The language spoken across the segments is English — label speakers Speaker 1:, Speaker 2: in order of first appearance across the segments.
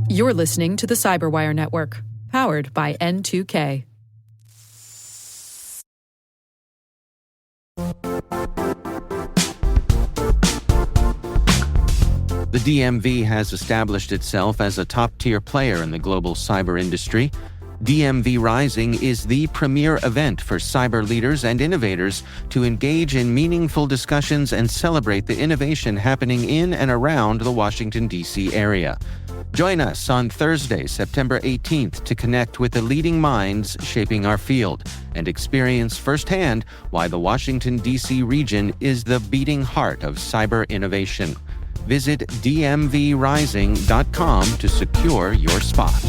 Speaker 1: You're listening to the Cyberwire Network, powered by N2K.
Speaker 2: The DMV has established itself as a top-tier player in the global cyber industry. DMV Rising is the premier event for cyber leaders and innovators to engage in meaningful discussions and celebrate the innovation happening in and around the Washington, D.C. area. Join us on Thursday, September 18th to connect with the leading minds shaping our field and experience firsthand why the Washington, D.C. region is the beating heart of cyber innovation. Visit dmvrising.com to secure your spot.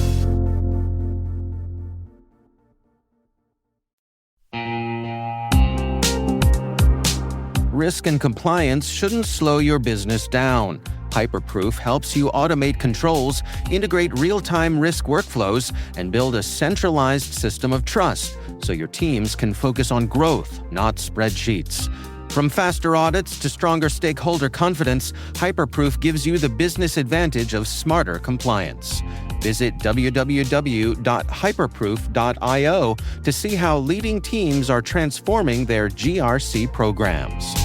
Speaker 2: Risk and compliance shouldn't slow your business down. Hyperproof helps you automate controls, integrate real-time risk workflows, and build a centralized system of trust so your teams can focus on growth, not spreadsheets. From faster audits to stronger stakeholder confidence, Hyperproof gives you the business advantage of smarter compliance. Visit www.hyperproof.io to see how leading teams are transforming their GRC programs.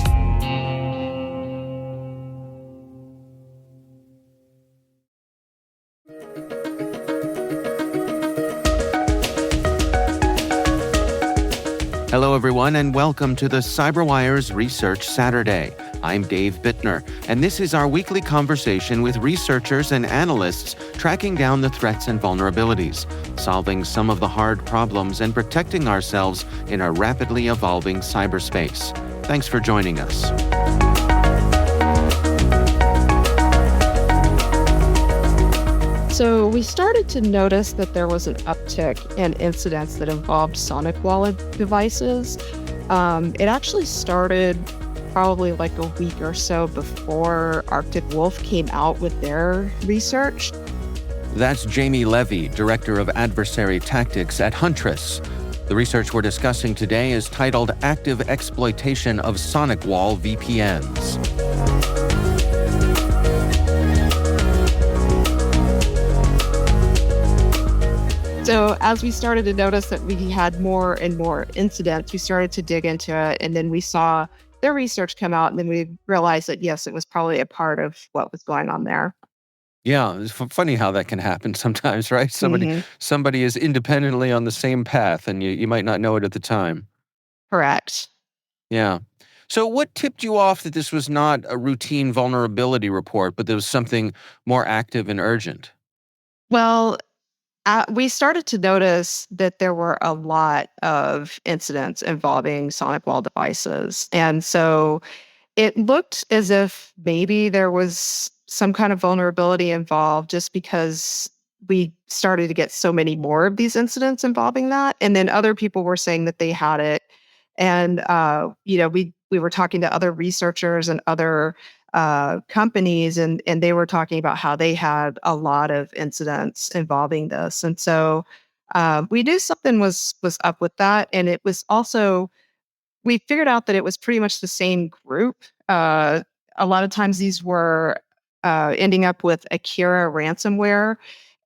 Speaker 2: Hello, everyone, and welcome to the CyberWire's Research Saturday. I'm Dave Bittner, and this is our weekly conversation with researchers and analysts tracking down the threats and vulnerabilities, solving some of the hard problems, and protecting ourselves in a rapidly evolving cyberspace. Thanks for joining us.
Speaker 3: So we started to notice that there was an uptick in incidents that involved SonicWall devices. It actually started probably like a week or so before Arctic Wolf came out with their research.
Speaker 2: That's Jamie Levy, Director of Adversary Tactics at Huntress. The research we're discussing today is titled Active Exploitation of SonicWall VPNs.
Speaker 3: So as we started to notice that we had more and more incidents, we started to dig into it, and then we saw their research come out, and then we realized that, yes, it was probably a part of what was going on there.
Speaker 2: Yeah, it's funny how that can happen sometimes, right? Somebody is independently on the same path, and you might not know it at the time.
Speaker 3: Correct.
Speaker 2: Yeah. So what tipped you off that this was not a routine vulnerability report, but there was something more active and urgent?
Speaker 3: Well, we started to notice that there were a lot of incidents involving SonicWall devices. And so it looked as if maybe there was some kind of vulnerability involved just because we started to get so many more of these incidents involving that. And then other people were saying that they had it. And, we were talking to other researchers and other companies, and they were talking about how they had a lot of incidents involving this. And so we knew something was up with that. And it was also, we figured out that it was pretty much the same group. A lot of times these were ending up with Akira ransomware.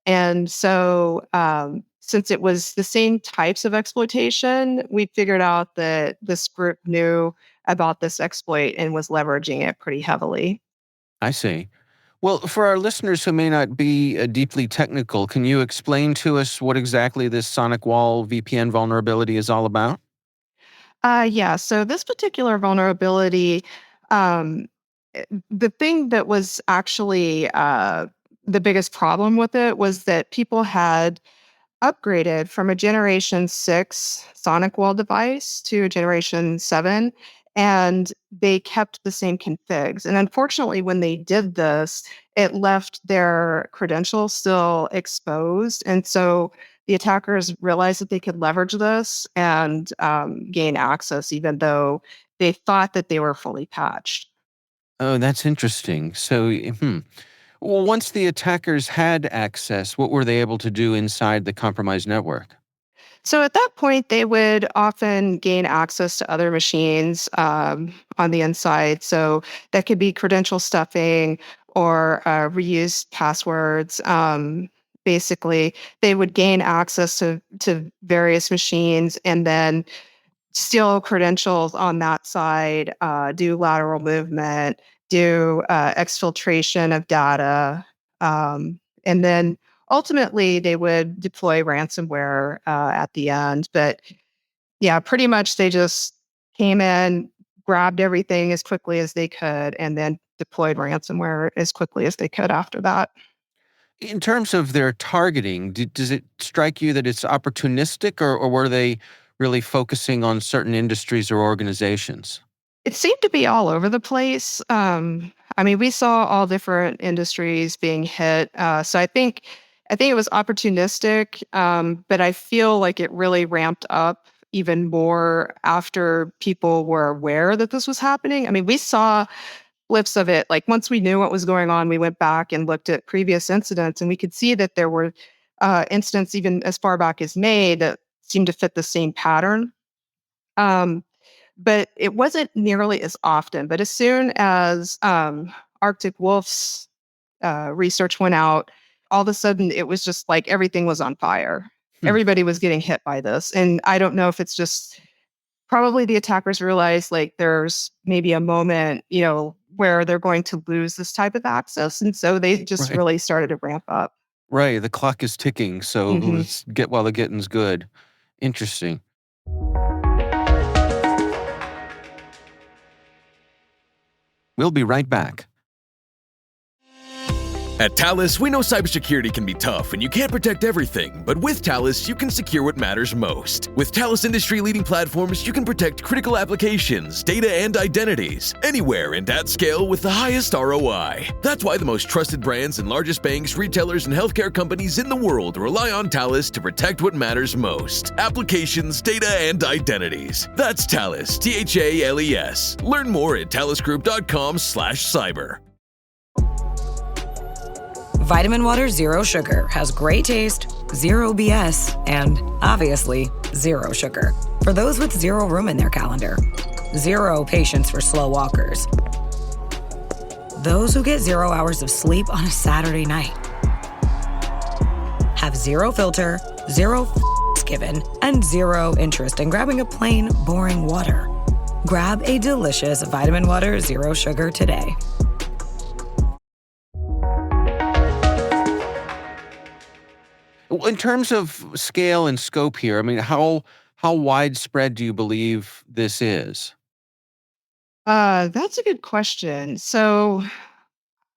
Speaker 3: And so since it was the same types of exploitation, we figured out that this group knew about this exploit and was leveraging it pretty heavily.
Speaker 2: I see. Well, for our listeners who may not be deeply technical, can you explain to us what exactly this SonicWall VPN vulnerability is all about?
Speaker 3: Yeah, so this particular vulnerability, um, the thing that was actually the biggest problem with it was that people had upgraded from a Generation 6 SonicWall device to a Generation 7, and they kept the same configs. And unfortunately, when they did this, it left their credentials still exposed. And so the attackers realized that they could leverage this and gain access, even though they thought that they were fully patched.
Speaker 2: Oh, that's interesting. So, well, once the attackers had access, what were they able to do inside the compromised network?
Speaker 3: So at that point, they would often gain access to other machines on the inside. So that could be credential stuffing, or reused passwords. Basically, they would gain access to various machines and then steal credentials on that side, do lateral movement, do exfiltration of data, and then ultimately they would deploy ransomware at the end. But yeah, pretty much they just came in, grabbed everything as quickly as they could, and then deployed ransomware as quickly as they could after that.
Speaker 2: In terms of their targeting, does it strike you that it's opportunistic, or were they really focusing on certain industries or organizations?
Speaker 3: It seemed to be all over the place. I mean, we saw all different industries being hit. So I think it was opportunistic, but I feel like it really ramped up even more after people were aware that this was happening. I mean, we saw flips of it. Like once we knew what was going on, we went back and looked at previous incidents, and we could see that there were incidents even as far back as May that seemed to fit the same pattern. Um, but it wasn't nearly as often. But as soon as Arctic Wolf's research went out, all of a sudden it was just like everything was on fire.
Speaker 2: Hmm.
Speaker 3: Everybody was getting hit by this. And I don't know if it's just probably the attackers realized like there's maybe a moment, where they're going to lose this type of access. And so they just
Speaker 2: Right.
Speaker 3: really started to ramp up.
Speaker 2: Right. The clock is ticking, so
Speaker 3: Hmm.
Speaker 2: let's get while the getting's good. Interesting. We'll be right back.
Speaker 4: At Talus, we know cybersecurity can be tough and you can't protect everything, but with Talus, you can secure what matters most. With Talus industry-leading platforms, you can protect critical applications, data, and identities, anywhere and at scale with the highest ROI. That's why the most trusted brands and largest banks, retailers, and healthcare companies in the world rely on Talus to protect what matters most: applications, data, and identities. That's Talus, T-H-A-L-E-S. Learn more at talusgroup.com/cyber.
Speaker 5: Vitamin Water Zero Sugar has great taste, zero BS, and obviously zero sugar. For those with zero room in their calendar, zero patience for slow walkers, those who get 0 hours of sleep on a Saturday night, have zero filter, zero given, and zero interest in grabbing a plain, boring water. Grab a delicious Vitamin Water Zero Sugar today.
Speaker 2: In terms of scale and scope here, I mean, how widespread do you believe this is?
Speaker 3: That's a good question. So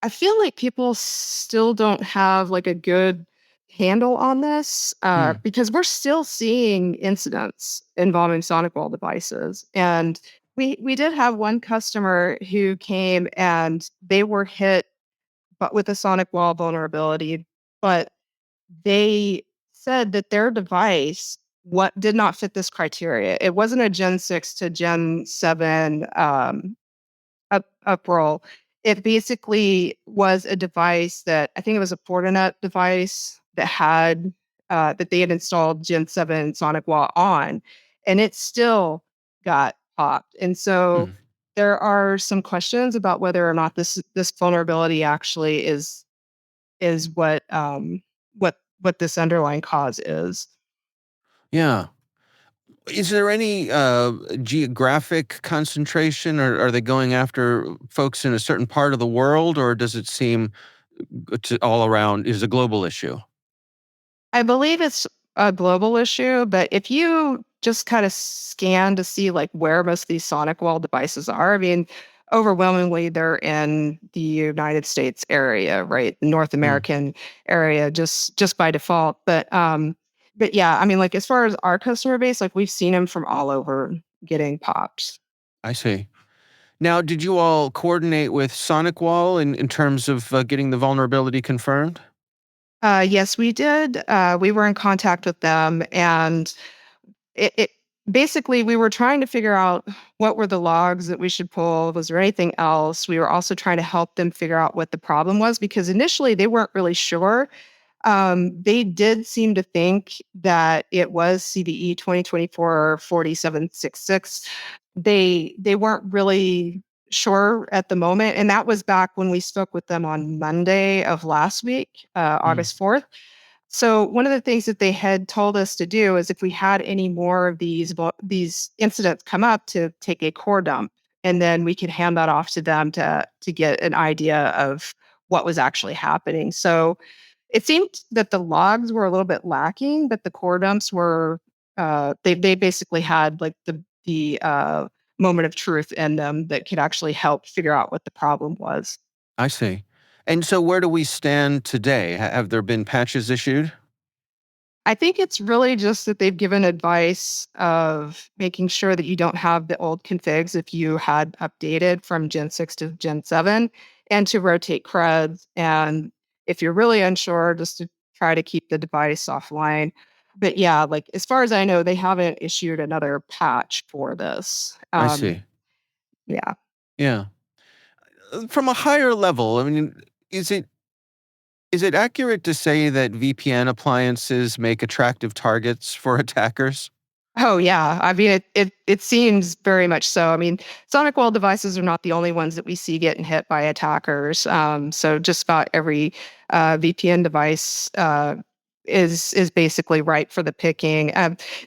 Speaker 3: I feel like people still don't have like a good handle on this
Speaker 2: Hmm.
Speaker 3: because we're still seeing incidents involving SonicWall devices. And we did have one customer who came and they were hit but with a SonicWall vulnerability, but they said that their device what did not fit this criteria. It wasn't a Gen 6 to Gen 7 uproll. It basically was a device that I think it was a Fortinet device that had that they had installed Gen 7 SonicWall on, and it still got popped. And so
Speaker 2: Hmm.
Speaker 3: there are some questions about whether or not this vulnerability actually is what this underlying cause is.
Speaker 2: Yeah. Is there any geographic concentration, or are they going after folks in a certain part of the world, or does it seem to all around is a global issue?
Speaker 3: I believe it's a global issue, but if you just kind of scan to see like where most of these Sonic Wall devices are, I mean, overwhelmingly they're in the United States area, right? The North
Speaker 2: Hmm.
Speaker 3: American area, just by default. But yeah, I mean, like as far as our customer base, like we've seen them from all over getting popped.
Speaker 2: I see. Now, did you all coordinate with SonicWall in terms of getting the vulnerability confirmed?
Speaker 3: Yes, we did. We were in contact with them, and it basically we were trying to figure out what were the logs that we should pull. Was there anything else? We were also trying to help them figure out what the problem was because initially they weren't really sure. They did seem to think that it was CVE 2024 4766. They weren't really sure at the moment. And that was back when we spoke with them on Monday of last week,
Speaker 2: Mm,
Speaker 3: August 4th. So one of the things that they had told us to do is if we had any more of these incidents come up, to take a core dump, and then we could hand that off to them to get an idea of what was actually happening. So it seemed that the logs were a little bit lacking, but the core dumps were they basically had like the moment of truth in them that could actually help figure out what the problem was.
Speaker 2: I see. And so where do we stand today? Have there been patches issued?
Speaker 3: I think it's really just that they've given advice of making sure that you don't have the old configs if you had updated from Gen 6 to Gen 7, and to rotate creds. And if you're really unsure, just to try to keep the device offline. But yeah, like as far as I know, they haven't issued another patch for this.
Speaker 2: I see.
Speaker 3: Yeah.
Speaker 2: Yeah. From a higher level, I mean, is it is it accurate to say that VPN appliances make attractive targets for attackers?
Speaker 3: Oh yeah, I mean it seems very much so. I mean, SonicWall devices are not the only ones that we see getting hit by attackers. So just about every VPN device is basically ripe for the picking.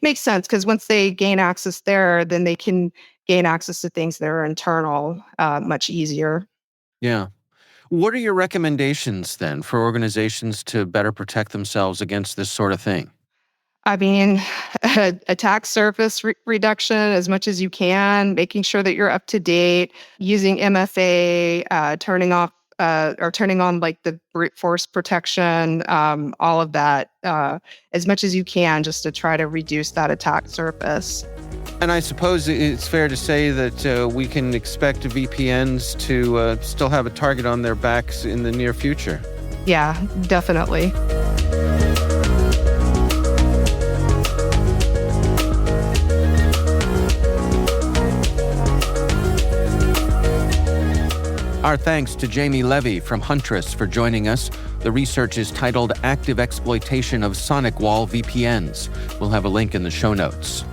Speaker 3: Makes sense because once they gain access there, then they can gain access to things that are internal much easier.
Speaker 2: Yeah. What are your recommendations then for organizations to better protect themselves against this sort of thing?
Speaker 3: I mean, attack surface reduction as much as you can, making sure that you're up to date, using MFA, turning off or turning on like the brute force protection, all of that as much as you can, just to try to reduce that attack surface.
Speaker 2: And I suppose it's fair to say that we can expect VPNs to still have a target on their backs in the near future.
Speaker 3: Yeah, definitely.
Speaker 2: Our thanks to Jamie Levy from Huntress for joining us. The research is titled Active Exploitation of SonicWall VPNs. We'll have a link in the show notes.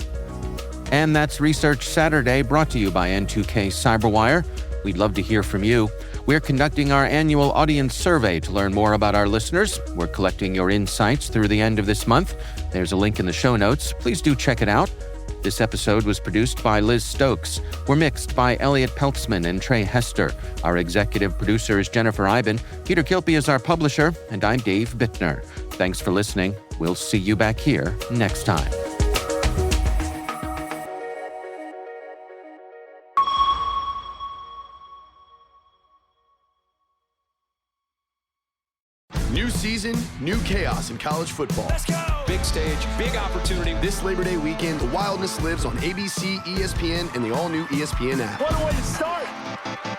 Speaker 2: And that's Research Saturday, brought to you by N2K Cyberwire. We'd love to hear from you. We're conducting our annual audience survey to learn more about our listeners. We're collecting your insights through the end of this month. There's a link in the show notes. Please do check it out. This episode was produced by Liz Stokes. We're mixed by Elliot Peltzman and Trey Hester. Our executive producer is Jennifer Iben. Peter Kilpie is our publisher, and I'm Dave Bittner. Thanks for listening. We'll see you back here next time.
Speaker 6: New season, new chaos in college football.
Speaker 7: Let's go! Big stage, big opportunity.
Speaker 6: This Labor Day weekend, the wildness lives on ABC, ESPN, and the all-new ESPN app.
Speaker 7: What a way to start!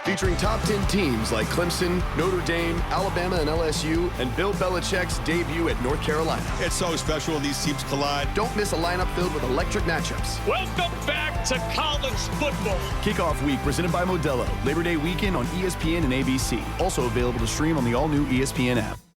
Speaker 6: Featuring top 10 teams like Clemson, Notre Dame, Alabama, and LSU, and Bill Belichick's debut at North Carolina.
Speaker 8: It's so special when these teams collide.
Speaker 6: Don't miss a lineup filled with electric matchups.
Speaker 7: Welcome back to college football.
Speaker 6: Kickoff week presented by Modelo. Labor Day weekend on ESPN and ABC. Also available to stream on the all-new ESPN app.